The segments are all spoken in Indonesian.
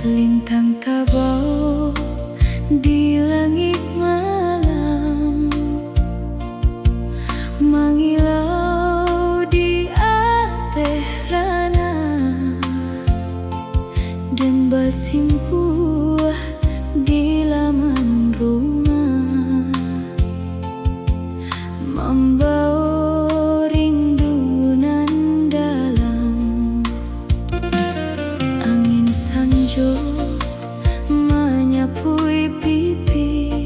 Lintang tabau di langit malam, mangilau di ateh rana, dan basimpuh di laman rumah, membawa rindunan dalam. Angin sanjo menyapui pipi,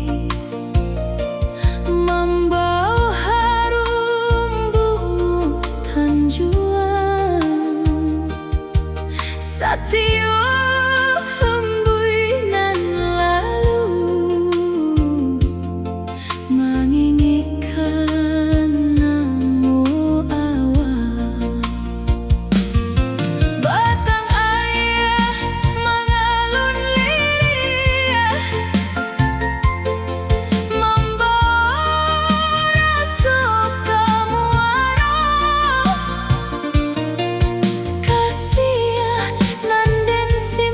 membawa harum bunga tanjuan. Satio hembuinan lalu, menginginkan namu awal. Batang ayah mengalun liria, membawa rasa kemuaro. Kasih nanden si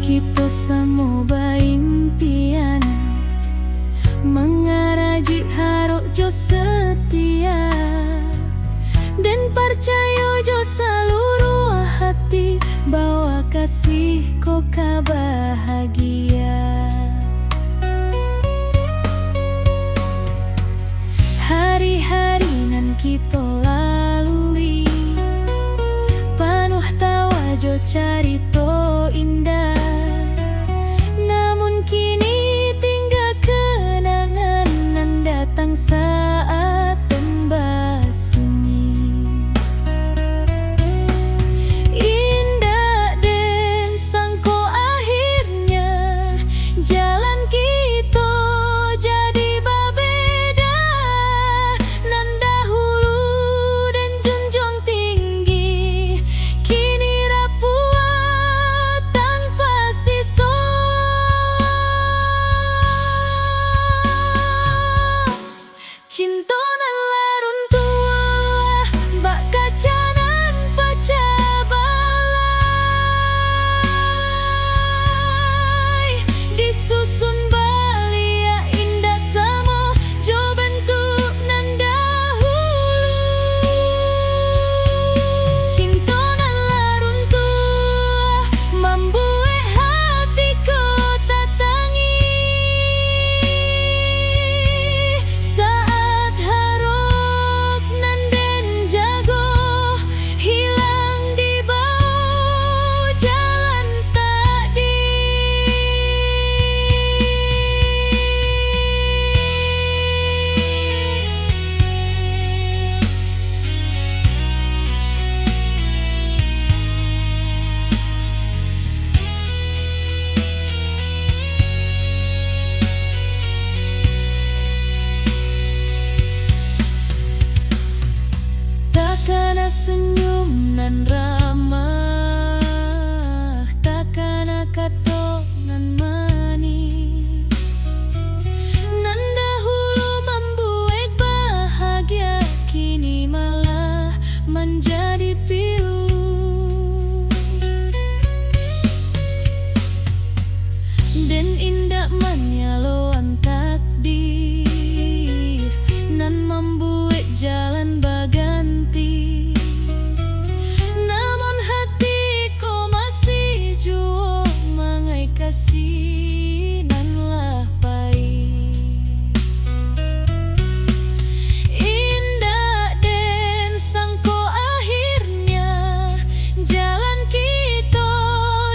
Kita samo baimpian mengaraji harok jo setia dan percaya jo seluruh hati bahwa kasih kok bahagia. Hari-hari nan kita lalui penuh tawa jo carito indah, namun kini tinggal kenangan nan datang saat tembak sunyi. Indah dan sangko akhirnya jalan kita jadi berbeda, nan dahulu dan junjung tinggi kini rapuh tanpa sisa. Cinta nan larun tua bak kacanan pecah balai, disusun balia indah sama jo bentuk nan dahulu. Cinta nan larun tua membuat hatiku tatangi saat harap nan den jago hilang di bawah jalan takdir. Takana senyum nan ramah, takana katongan manis nan dahulu membuat bahagia kini malah menjadi pilu. Dan indah menyaloan takdir nan membuat jalan berganti, namun hatiku masih jua mengai kasih nan lah pahit. Indah dan sangko akhirnya jalan kita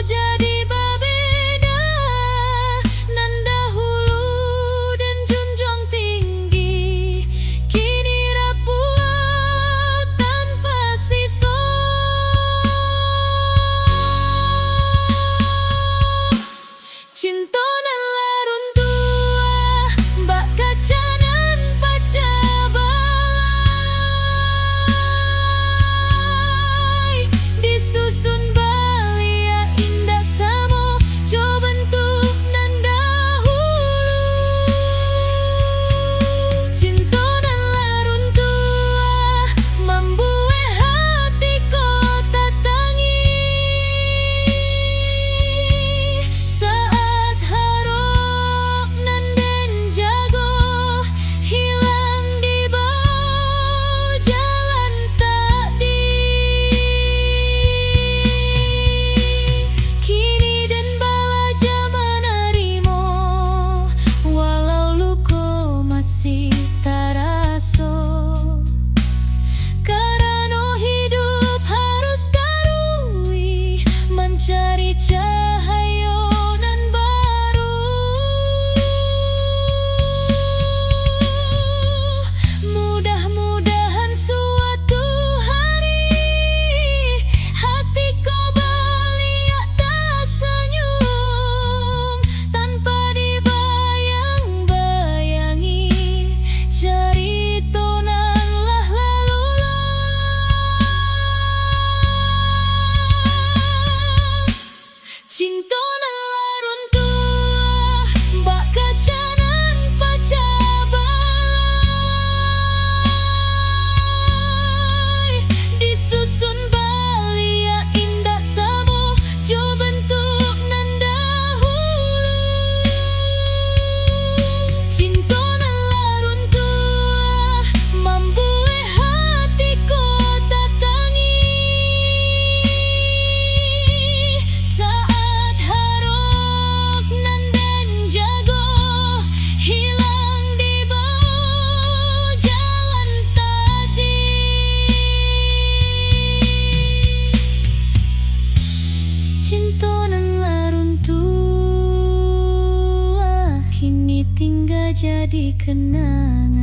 jadi berbeda, nan dahulu dan junjung tinggi kini rapuh tanpa sisa. Cinta nan larun tua bak kacanan pecah balai, disusun balia indah sama jo bentuk nan dahulu. Cinta nan larun tua membuat hatiku tatangi saat harap nan den jago hilang di bawah jalan takdir. Kini dan bala zaman nerimo walau luka masih taraso, karena hidup harus darui mencari cahaya nan baru. Mudah-mudahan suatu hari hatiku balik tersenyum tanpa dibayang-bayangi cerita nan lah lalu. Cinta nan larun tua bak kacanan pecah balai, disusun balia indah sama jo bentuk nan dahulu. jadi kenangan.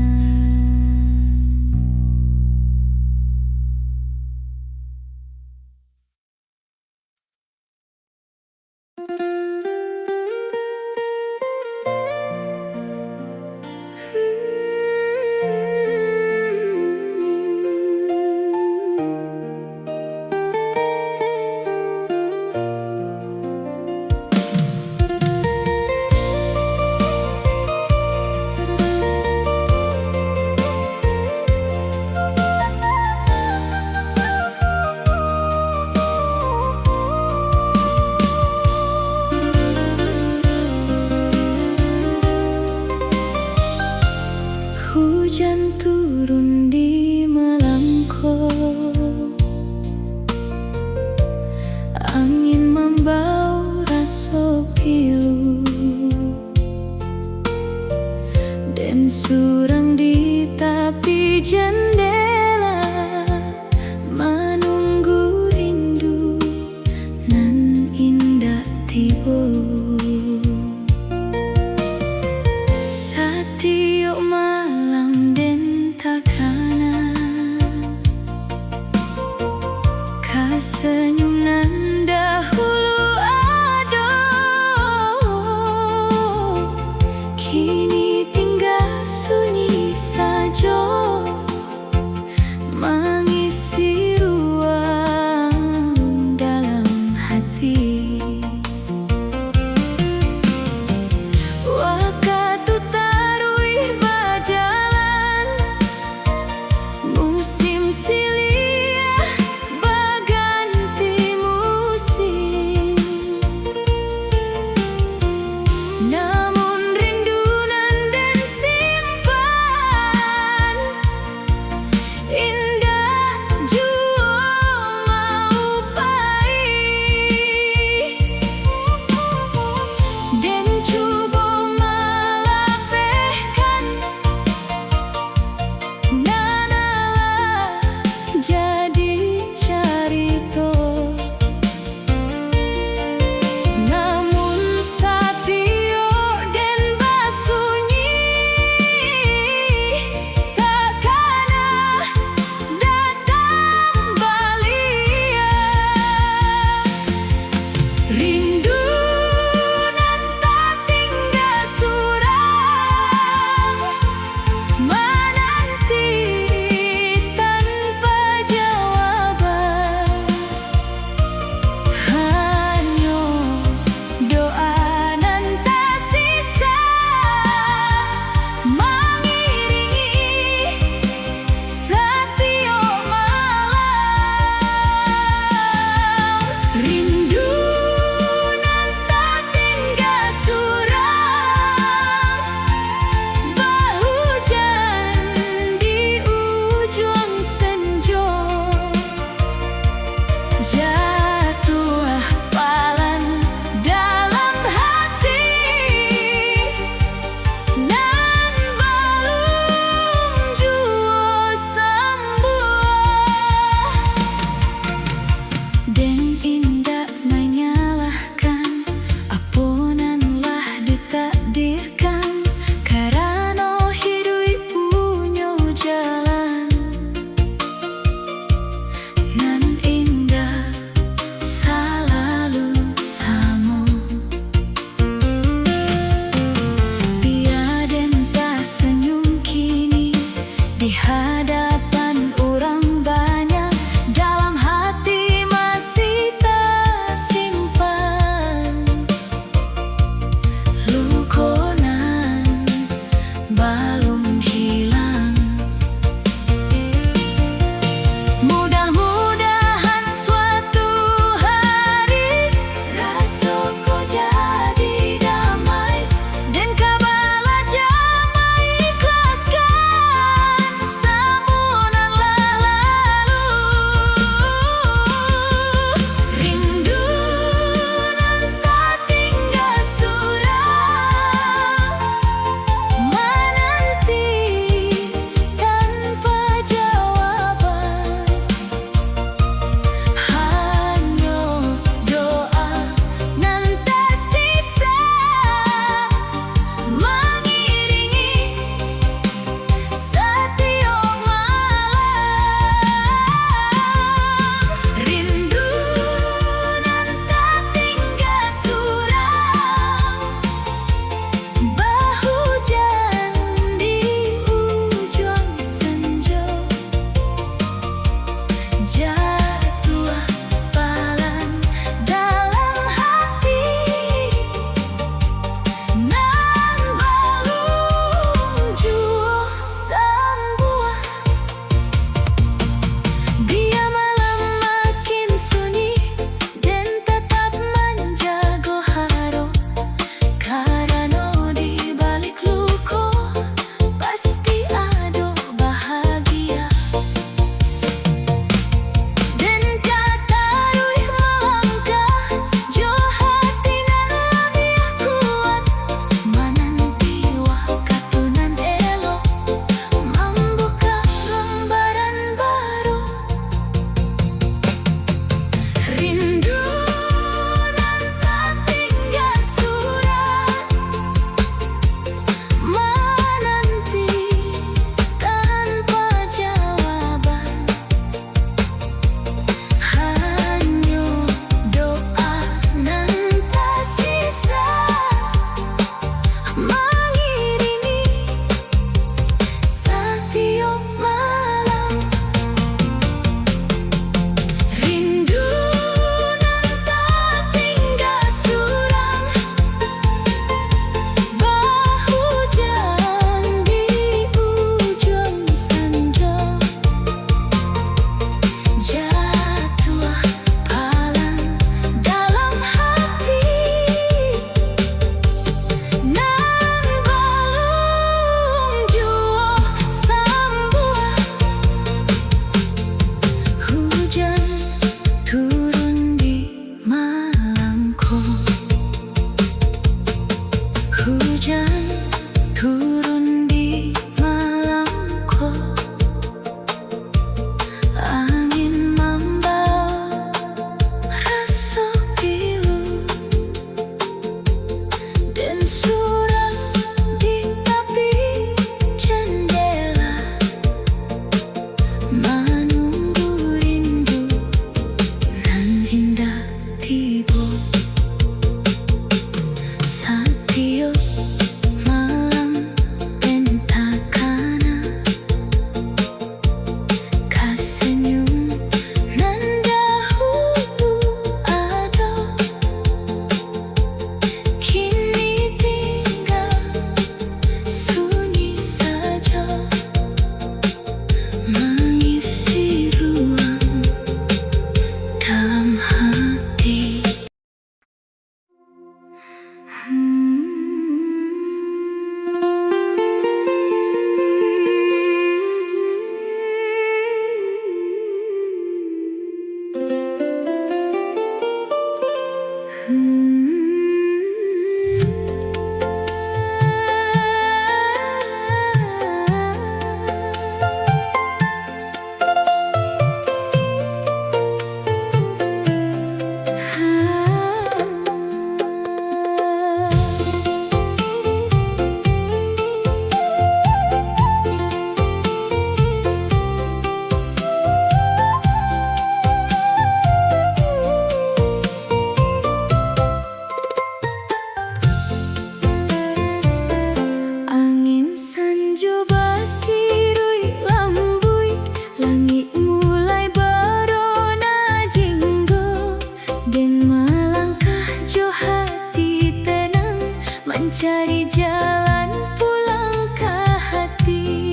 mencari jalan pulang ke hati.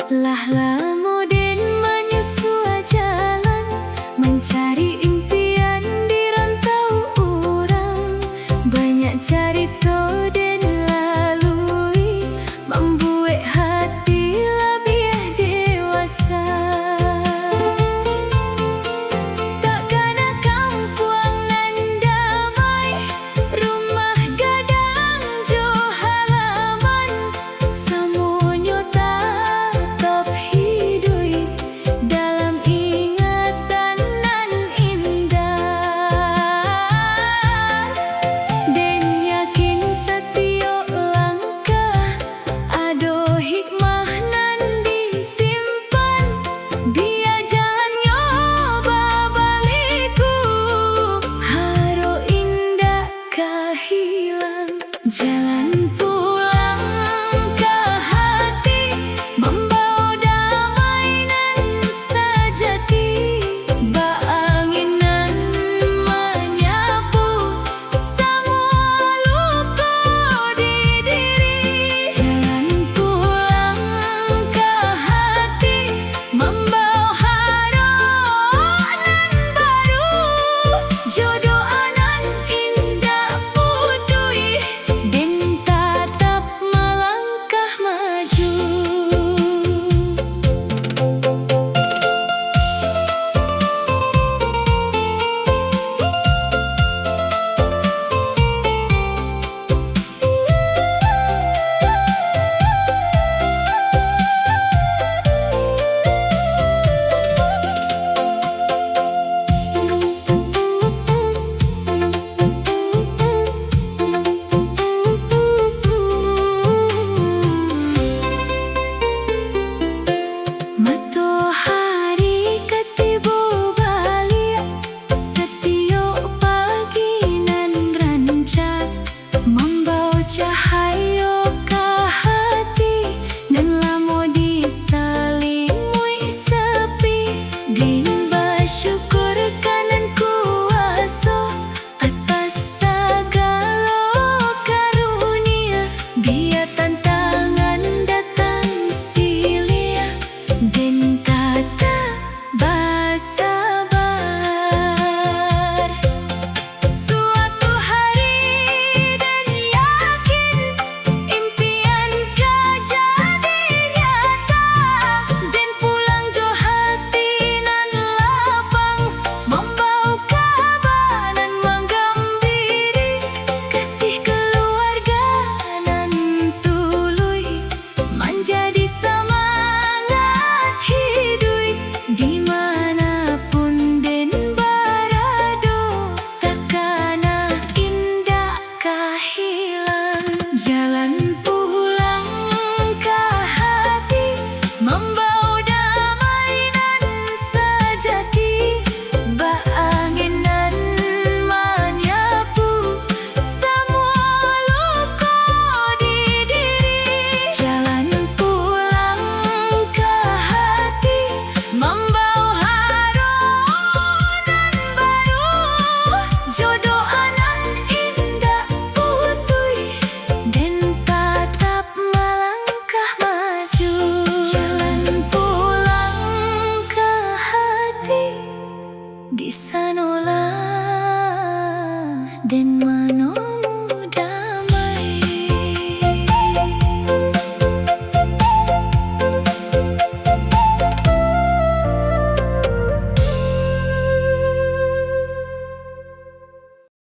Lah lamo den menyusua jalan, mencari impian di rantau urang. Banyak carito den lalui, membuat hati lebih dewasa. Takkan kampung nan damai, rumah gadang jo halaman. Semuanya tetap hidup dalam ingatan nan indah. Den yakin setiap langkah ado hikmah nan disimpan. Biar jalannya babaliku, haro indah kehilang. Jalan pulang ke hati, membawa damai nan sejati. Baanginan menyapu semua luka di diri. Jalan pulang ke hati, membawa haro nan baru. Jodoh anan indah putui, den tatap melangkah maju. Matahari ketibu balik, setiap pagi nan rancak, membawa cahaya ke hati, dan lamo diselimui sepi. Den bersyukur kanan kuasa atas segala karunia. Biar tantangan datang silih, den kata bersabar. Suatu hari den yakin impian kau jadi nyata. Den pulang jo hati nan lapang, membawa kabar nan menggembiri. Kasih keluarga nan tului, menjadi semangat hidup. Dimanapun den berada, takkan indah kehilang. Jalan pulang ke hati, membawa damai nan sejati. Baanginan menyapu semua luka di diri. Jalan pulang ke hati, membawa haro nan baru. Jodoh anan indah putui, den tatap melangkah maju. Jalan pulang ke hati, di sanola den mano